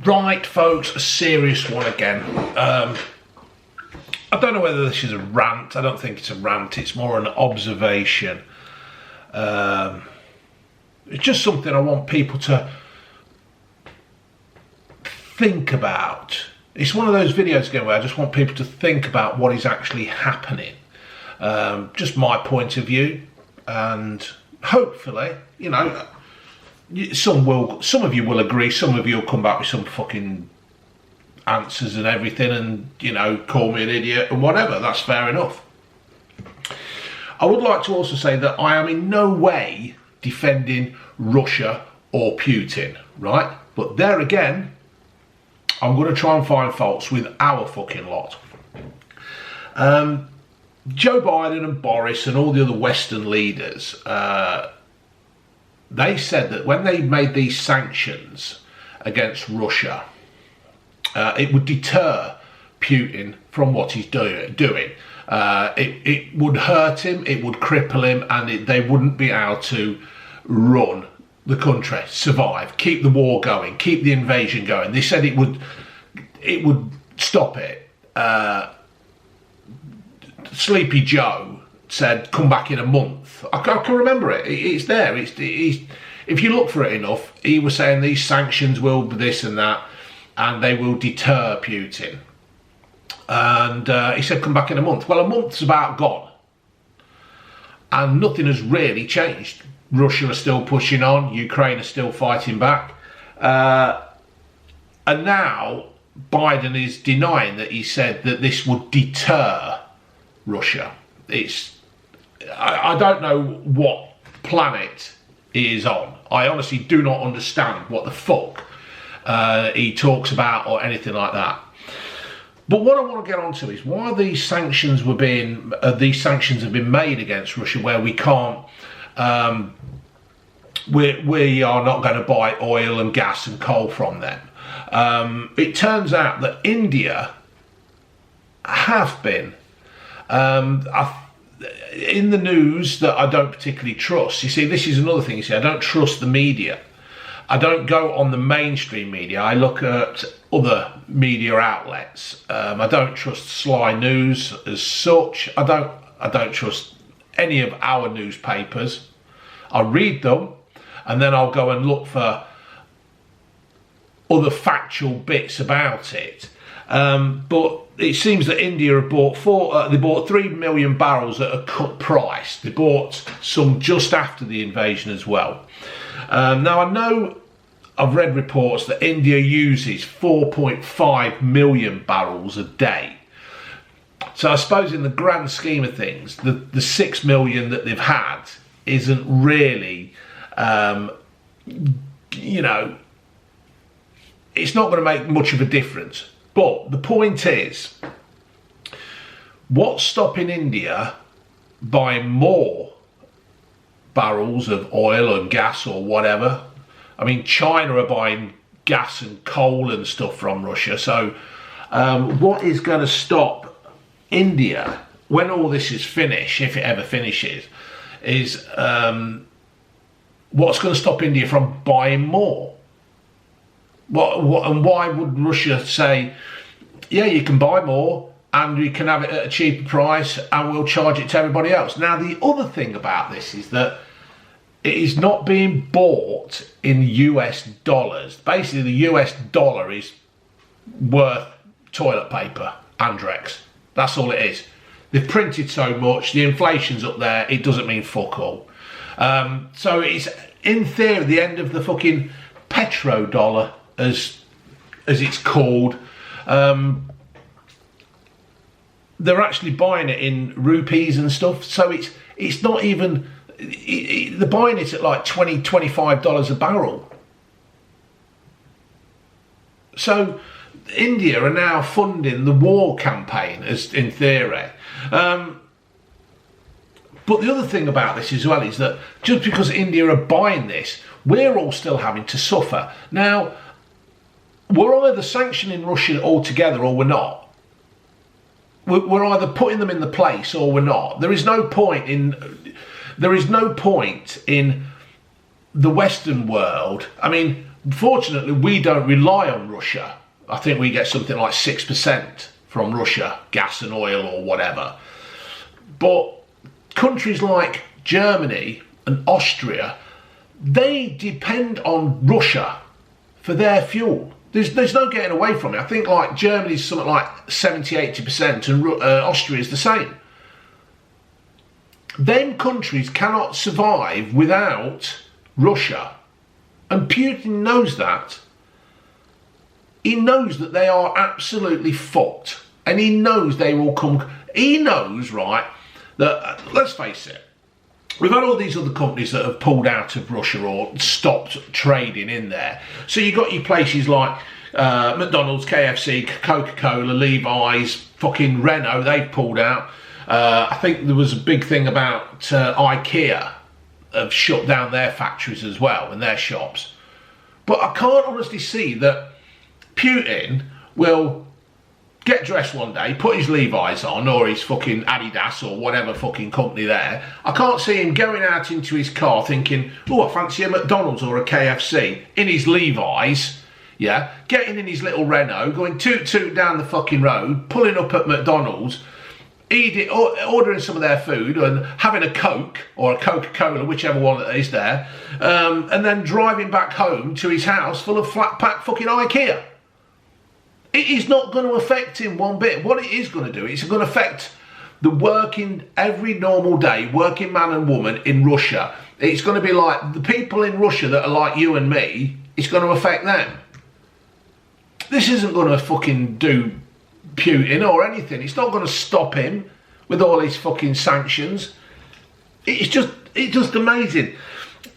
Right, folks, a serious one again. I don't know whether this is a rant. I don't think it's a rant. It's more an observation. It's just something I want people to think about. It's one of those videos again where I just want people to think about what is actually happening. Just my point of view, and hopefully, you know, some of you will agree, some of you will come back with some fucking answers and everything, and, you know, call me an idiot and whatever. That's fair enough. I would like to also say that I am in no way defending Russia or Putin, right? But there again, I'm going to try and find faults with our fucking lot. Joe Biden and Boris and all the other Western leaders, they said that when they made these sanctions against Russia, it would deter Putin from what he's doing. It would hurt him, it would cripple him, and they wouldn't be able to run the country, survive, keep the war going, keep the invasion going. They said it would stop it. Sleepy Joe said, come back in a month. I can remember it. It's there. If you look for it enough, he was saying these sanctions will be this and that, and they will deter Putin. And he said, come back in a month. Well, a month's about gone. And nothing has really changed. Russia are still pushing on. Ukraine are still fighting back. And now Biden is denying that he said that this would deter Russia. I don't know what planet he is on. I honestly do not understand what the fuck he talks about or anything like that. But what I want to get onto is why these sanctions have been made against Russia, where we can't, we are not going to buy oil and gas and coal from them. It turns out that India have been in the news that I don't particularly trust. You see, this is another thing. You see, I don't trust the media. I don't go on the mainstream media. I look at other media outlets. I don't trust Sly News as such. I don't trust any of our newspapers. I read them, and then I'll go and look for other factual bits about it. But it seems that India have bought 3 million barrels at a cut price. They bought some just after the invasion as well. Now I know I've read reports that India uses 4.5 million barrels a day. So I suppose in the grand scheme of things, the 6 million that they've had isn't really, you know, it's not going to make much of a difference. But the point is, what's stopping India buying more barrels of oil and gas or whatever? I mean, China are buying gas and coal and stuff from Russia. So what is going to stop India, when all this is finished, if it ever finishes, is what's going to stop India from buying more? And why would Russia say, yeah, you can buy more and we can have it at a cheaper price and we'll charge it to everybody else? Now, the other thing about this is that it is not being bought in US dollars. Basically, the US dollar is worth toilet paper, Andrex. That's all it is. They've printed so much, the inflation's up there, it doesn't mean fuck all. So it's, in theory, the end of the fucking petrodollar, as it's called. They're actually buying it in rupees and stuff, so it's not even, they're buying it at like $20-25 a barrel. So India are now funding the war campaign, as in theory. But the other thing about this as well is that just because India are buying this, we're all still having to suffer. Now, we're either sanctioning Russia altogether or we're not. We're either putting them in the place or we're not. There is no point in the Western world. I mean, Fortunately, we don't rely on Russia. I think we get something like 6% from Russia, gas and oil or whatever. But countries like Germany and Austria, they depend on Russia for their fuel. There's no getting away from it. I think like Germany's something like 70-80% and Austria is the same. Them countries cannot survive without Russia. And Putin knows that. He knows that they are absolutely fucked. And he knows they will come. He knows, right, that, let's face it, we've had all these other companies that have pulled out of Russia or stopped trading in there. So you've got your places like McDonald's, KFC, Coca-Cola, Levi's, fucking Renault, they've pulled out. I think there was a big thing about IKEA have shut down their factories as well and their shops. But I can't honestly see that Putin will get dressed one day, put his Levi's on or his fucking Adidas or whatever fucking company there. I can't see him going out into his car thinking, oh, I fancy a McDonald's or a KFC in his Levi's, yeah, getting in his little Renault, going toot toot down the fucking road, pulling up at McDonald's, eating, ordering some of their food and having a Coke or a Coca-Cola, whichever one that is there, and then driving back home to his house full of flat pack fucking IKEA. It is not going to affect him one bit. What it is going to do, it's going to affect the working, every normal day, working man and woman in Russia. It's going to be like the people in Russia that are like you and me, it's going to affect them. This isn't going to fucking do Putin or anything. It's not going to stop him with all his fucking sanctions. It's just amazing.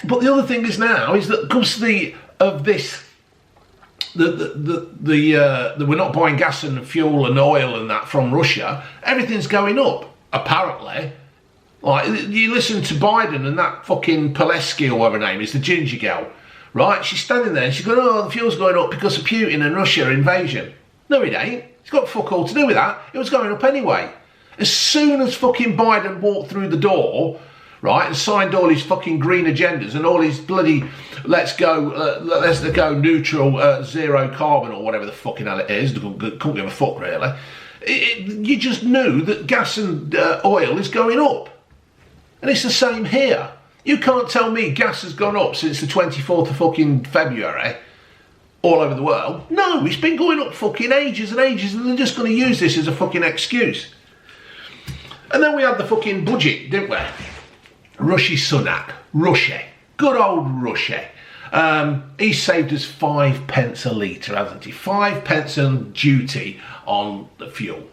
But the other thing is now is that custody of this, we're not buying gas and fuel and oil and that from Russia. Everything's going up apparently. Like you listen to Biden and that fucking Pelesky or whatever her name is, the ginger girl, right? She's standing there and she's going, oh, the fuel's going up because of Putin and Russia invasion. No, it ain't. It's got fuck all to do with that. It was going up anyway. As soon as fucking Biden walked through the door, right, and signed all his fucking green agendas and all his bloody let's go neutral, zero carbon or whatever the fucking hell it is, couldn't give a fuck really. You just knew that gas and oil is going up. And it's the same here. You can't tell me gas has gone up since the 24th of fucking February all over the world. No, it's been going up fucking ages and ages, and they're just going to use this as a fucking excuse. And then we had the fucking budget, didn't we? Rishi Sunak. Rishi. Good old Rishi. He saved us 5 pence a litre, hasn't he? 5 pence on duty on the fuel.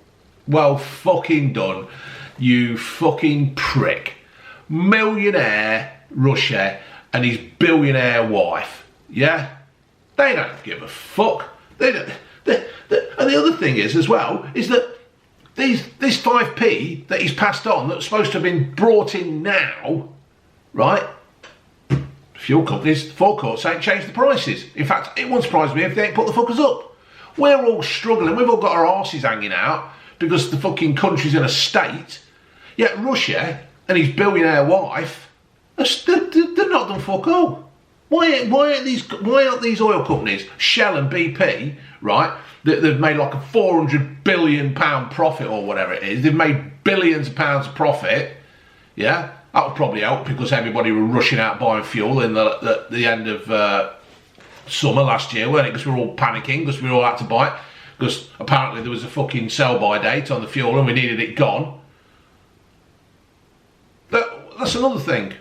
Well fucking done, you fucking prick. Millionaire Rishi and his billionaire wife. Yeah? They don't give a fuck. They don't. And the other thing is as well, is that this 5p that he's passed on, that's supposed to have been brought in now, right? Fuel companies, forecourts ain't changed the prices. In fact, it won't surprise me if they ain't put the fuckers up. We're all struggling. We've all got our arses hanging out because the fucking country's in a state. Yet Russia and his billionaire wife, they're not done fuck all. Why aren't these oil companies, Shell and BP, right? They've made like a £400 billion profit or whatever it is. They've made billions of pounds of profit. Yeah, that would probably help because everybody were rushing out buying fuel in the end of summer last year, weren't it? Because we were all panicking because we all had to buy it because apparently there was a fucking sell-by date on the fuel and we needed it gone. That's another thing.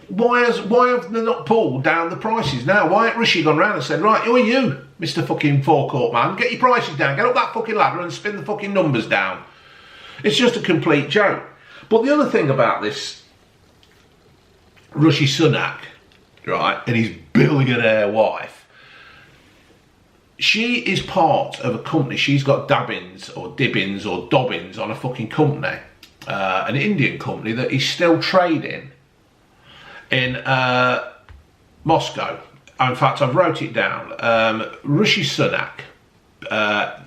Why have they not pulled down the prices now? Why ain't Rishi gone round and said, right, who are you, Mr. fucking forecourt man? Get your prices down, get up that fucking ladder and spin the fucking numbers down. It's just a complete joke. But the other thing about this Rishi Sunak, right, and his billionaire wife, she is part of a company. She's got dabbins or dibbins or dobbins on a fucking company, an Indian company that is still trading in Moscow. In fact, I've wrote it down. Rishi Sunak, at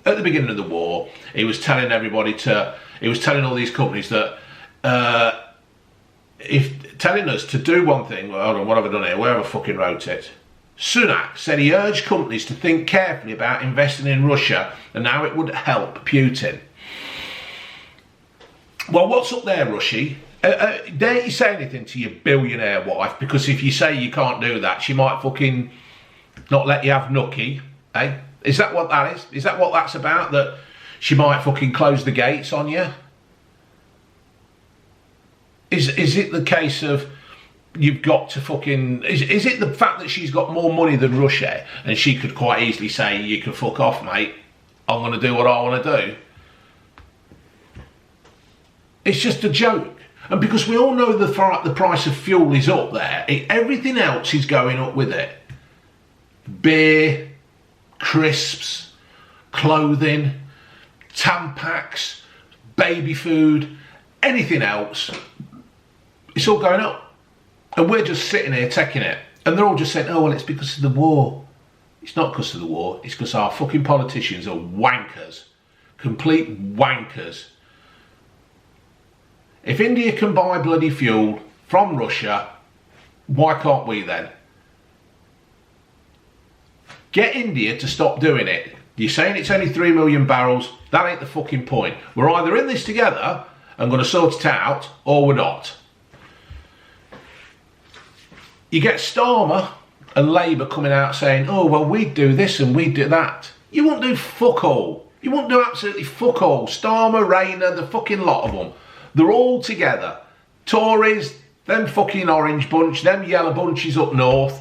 the beginning of the war, he was telling all these companies that telling us to do one thing. Well, hold on, what have I done here? Where have I fucking wrote it? Sunak said he urged companies to think carefully about investing in Russia and how it would help Putin. Well, what's up there, Rushy? Dare you say anything to your billionaire wife? Because if you say you can't do that, she might fucking not let you have nookie, eh? Is that what that is? Is that what that's about? That she might fucking close the gates on you? Is it the case of you've got to fucking... Is it the fact that she's got more money than Russia and she could quite easily say, you can fuck off, mate, I'm going to do what I want to do? It's just a joke. And because we all know the price of fuel is up there, everything else is going up with it. Beer, crisps, clothing, Tampax, baby food, anything else, it's all going up. And we're just sitting here taking it. And they're all just saying, oh, well, it's because of the war. It's not because of the war. It's because our fucking politicians are wankers. Complete wankers. If India can buy bloody fuel from Russia, why can't we then? Get India to stop doing it. You're saying it's only 3 million barrels. That ain't the fucking point. We're either in this together and going to sort it out, or we're not. You get Starmer and Labour coming out saying, oh, well, we'd do this and we'd do that. You won't do fuck all. You won't do absolutely fuck all. Starmer, Rayner, the fucking lot of them. They're all together. Tories, them fucking orange bunch, them yellow bunches up north.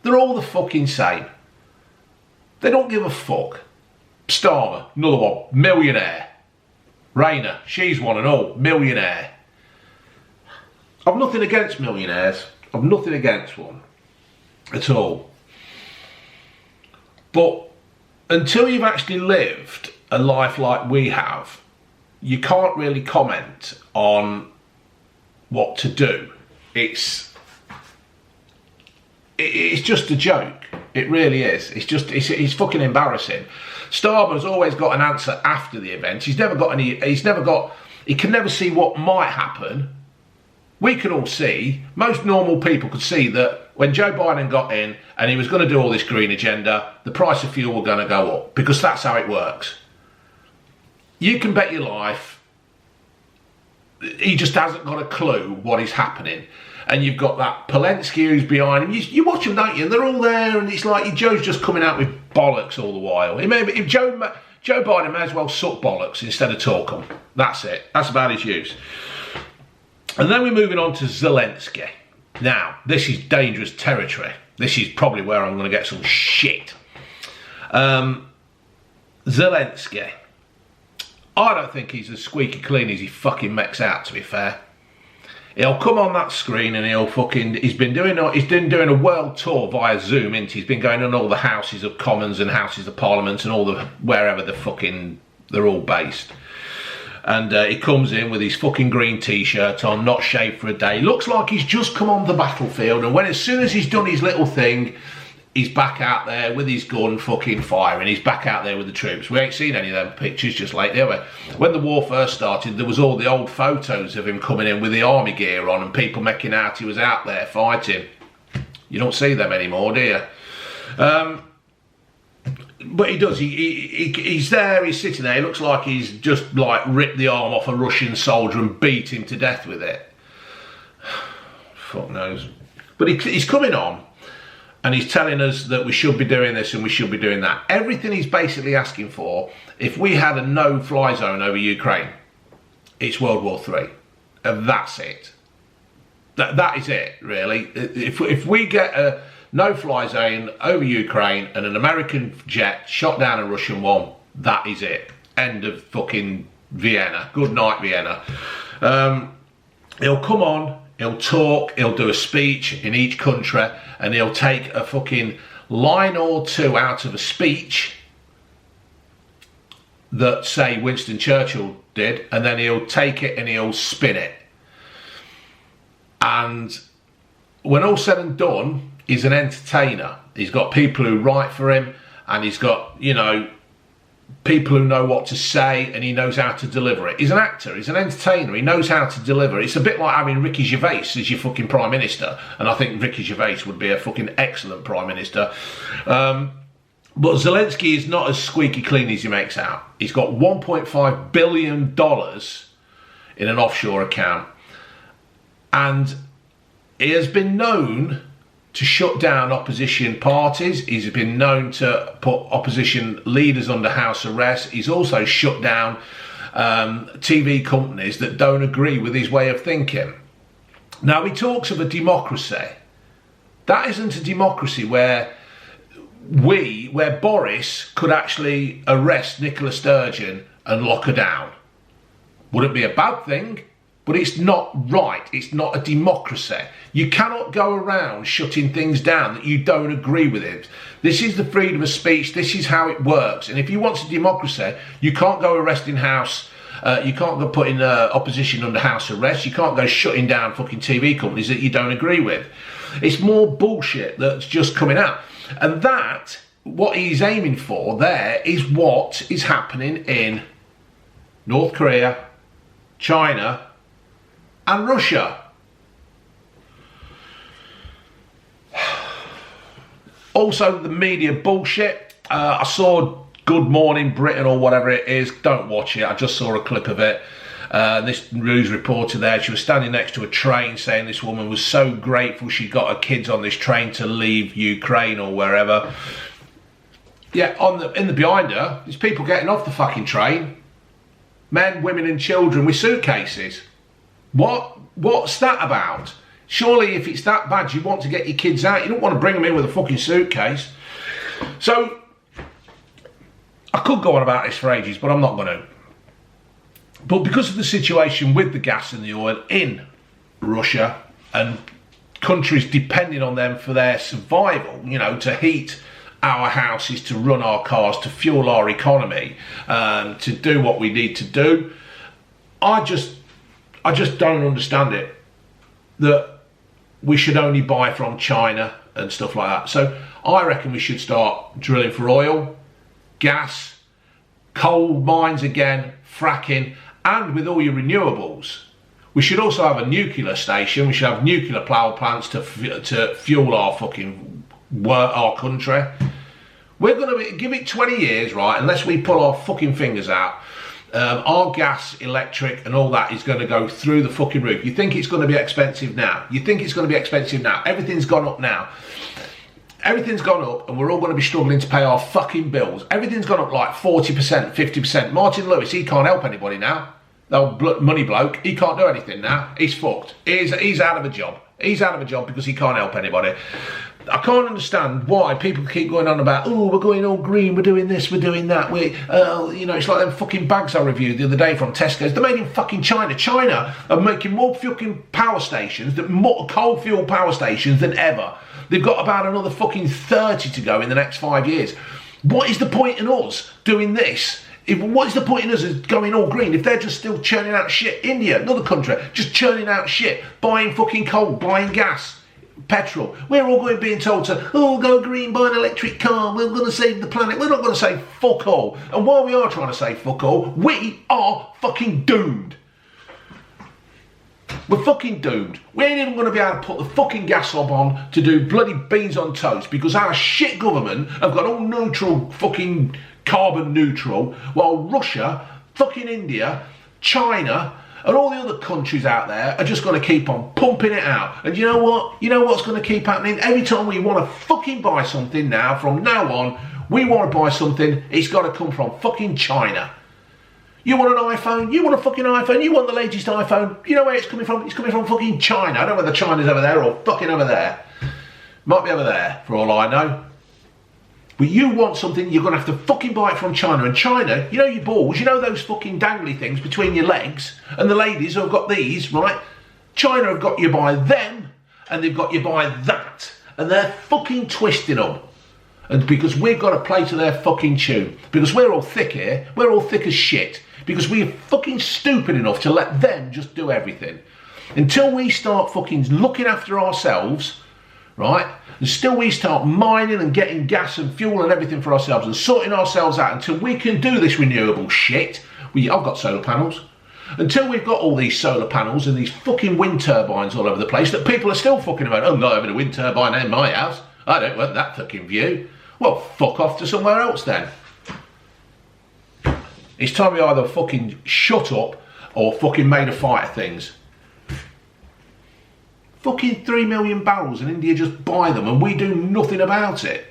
They're all the fucking same. They don't give a fuck. Starmer, another one, millionaire. Rayner, she's one and all, millionaire. I've nothing against millionaires. I've nothing against one at all. But until you've actually lived a life like we have, you can't really comment on what to do. It's just a joke. It really is. It's fucking embarrassing. Starmer's always got an answer after the event. He can never see what might happen. We can all see, most normal people could see that when Joe Biden got in and he was going to do all this green agenda, the price of fuel was going to go up, because that's how it works. You can bet your life he just hasn't got a clue what is happening. And you've got that Zelenskyy who's behind him. You watch them, don't you? And they're all there, and it's like Joe's just coming out with bollocks all the while. If Joe Biden may as well suck bollocks instead of talk them. That's it. That's about his use. And then we're moving on to Zelenskyy. Now, this is dangerous territory. This is probably where I'm going to get some shit. Zelenskyy. I don't think he's as squeaky clean as he fucking makes out, to be fair. He'll come on that screen and he's been doing a world tour via Zoom, isn't he? He's been going on all the Houses of Commons and Houses of Parliament and all the, wherever they're all based. And he comes in with his fucking green t-shirt on, not shaved for a day. Looks like he's just come on the battlefield, and as soon as he's done his little thing, he's back out there with his gun fucking firing. He's back out there with the troops. We ain't seen any of them pictures just lately, have we? When the war first started, there was all the old photos of him coming in with the army gear on and people making out he was out there fighting. You don't see them anymore, do you? But he does. He's there, he's sitting there. He looks like he's just like ripped the arm off a Russian soldier and beat him to death with it. Fuck knows. But he's coming on and he's telling us that we should be doing this and we should be doing that. Everything he's basically asking for, if we had a no-fly zone over Ukraine, it's World War III. And that's it. That is it, really. If we get a no-fly zone over Ukraine and an American jet shot down a Russian one, that is it. End of fucking Vienna. Good night, Vienna. He'll come on, he'll talk, he'll do a speech in each country, and he'll take a fucking line or two out of a speech that, say, Winston Churchill did, and then he'll take it and he'll spin it. And when all's said and done, he's an entertainer. He's got people who write for him, and he's got, you know, people who know what to say, and he knows how to deliver it. He's an actor, he's an entertainer, he knows how to deliver. It's a bit like having Ricky Gervais as your fucking Prime Minister, and I think Ricky Gervais would be a fucking excellent Prime Minister. But Zelenskyy is not as squeaky clean as he makes out. He's got $1.5 billion in an offshore account, and he has been known to shut down opposition parties. He's been known to put opposition leaders under house arrest. He's also shut down TV companies that don't agree with his way of thinking. Now, he talks of a democracy. That isn't a democracy where Boris could actually arrest Nicola Sturgeon and lock her down. Wouldn't be a bad thing, but it's not right. It's not a democracy. You cannot go around shutting things down that you don't agree with it. This is the freedom of speech. This is how it works. And if you want a democracy, you can't go arresting you can't go putting opposition under house arrest. You can't go shutting down fucking TV companies that you don't agree with. It's more bullshit that's just coming out. And that, what he's aiming for there, is what is happening in North Korea, China, and Russia. Also, the media bullshit. I saw Good Morning Britain or whatever it is. Don't watch it. I just saw a clip of it. This news reporter there, she was standing next to a train saying this woman was so grateful she got her kids on this train to leave Ukraine or wherever. Yeah, in the behind her, there's people getting off the fucking train. Men, women and children with suitcases. What's that about? Surely if it's that bad, you want to get your kids out. You don't want to bring them in with a fucking suitcase. So, I could go on about this for ages, but I'm not going to. But because of the situation with the gas and the oil in Russia, and countries depending on them for their survival, you know, to heat our houses, to run our cars, to fuel our economy, to do what we need to do, I just don't understand it, that we should only buy from China and stuff like that. So I reckon we should start drilling for oil, gas, coal mines again, fracking, and with all your renewables. We should also have a nuclear station. We should have nuclear power plants to fuel our fucking our country. We're going to give it 20 years, right? Unless we pull our fucking fingers out. Our gas, electric and all that is going to go through the fucking roof. You think it's going to be expensive now? You think it's going to be expensive now? Everything's gone up now. Everything's gone up and we're all going to be struggling to pay our fucking bills. Everything's gone up like 40%, 50%. Martin Lewis, he can't help anybody now. The old money bloke, he can't do anything now. He's fucked. He's out of a job. He's out of a job because he can't help anybody. I can't understand why people keep going on about, oh, we're going all green, we're doing this, we're doing that. You know, it's like them fucking bags I reviewed the other day from Tesco's. They're made in fucking China. China are making more fucking power stations, more coal fuel power stations than ever. They've got about another fucking 30 to go in the next 5 years. What is the point in us doing this? What is the point in us going all green if they're just still churning out shit? India, another country, just churning out shit, buying fucking coal, buying gas, petrol. We're all going being told to, oh, go green, buy an electric car, we're going to save the planet. We're not going to say fuck all. And while we are trying to say fuck all, we are fucking doomed. We're fucking doomed. We ain't even going to be able to put the fucking gas hob on to do bloody beans on toast because our shit government have got all neutral, fucking carbon neutral, while Russia, fucking India, China and all the other countries out there are just going to keep on pumping it out. And you know what? You know what's going to keep happening? Every time we want to fucking buy something now, from now on, we want to buy something, it's got to come from fucking China. You want an iPhone? You want a fucking iPhone? You want the latest iPhone? You know where it's coming from? It's coming from fucking China. I don't know whether China's over there or fucking over there. Might be over there, for all I know. But you want something, you're going to have to fucking buy it from China. And China, you know your balls, you know those fucking dangly things between your legs, and the ladies who have got these, right? China have got you by them, and they've got you by that. And they're fucking twisting them. And because we've got to play to their fucking tune. Because we're all thick here, we're all thick as shit. Because we're fucking stupid enough to let them just do everything. Until we start fucking looking after ourselves, right? And still we start mining and getting gas and fuel and everything for ourselves and sorting ourselves out until we can do this renewable shit. I've got solar panels. Until we've got all these solar panels and these fucking wind turbines all over the place that people are still fucking about. I'm not having a wind turbine in my house. I don't want that fucking view. Well, fuck off to somewhere else then. It's time we either fucking shut up or fucking made a fight of things. Fucking 3 million barrels and India just buy them and we do nothing about it.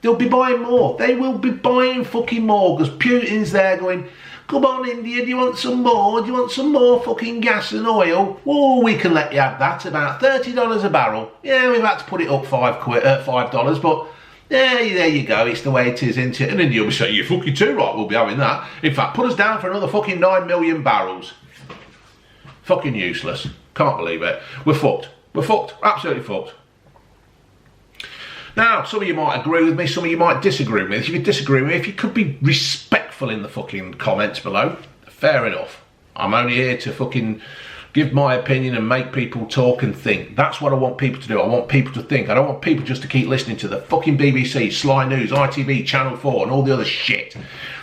They'll be buying more. They will be buying fucking more because Putin's there going, come on India, do you want some more? Do you want some more fucking gas and oil? Oh, we can let you have that, about $30 a barrel. Yeah, we've had to put it up $5, but yeah, there you go, it's the way it is, isn't it? And India will be saying, you're fucking too right, we'll be having that. In fact, put us down for another fucking 9 million barrels. Fucking useless. Can't believe it. We're fucked. We're fucked. Absolutely fucked. Now, some of you might agree with me, some of you might disagree with me. If you disagree with me, if you could be respectful in the fucking comments below, fair enough. I'm only here to fucking give my opinion and make people talk and think. That's what I want people to do. I want people to think. I don't want people just to keep listening to the fucking BBC, Sly News, ITV, Channel 4 and all the other shit.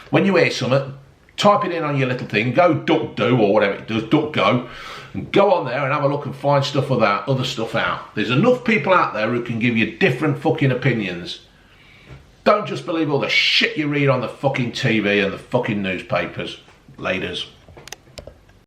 When you hear something, type it in on your little thing, go DuckDo or whatever it does, DuckGo, and go on there and have a look and find stuff of that, other stuff out. There's enough people out there who can give you different fucking opinions. Don't just believe all the shit you read on the fucking TV and the fucking newspapers. Laters.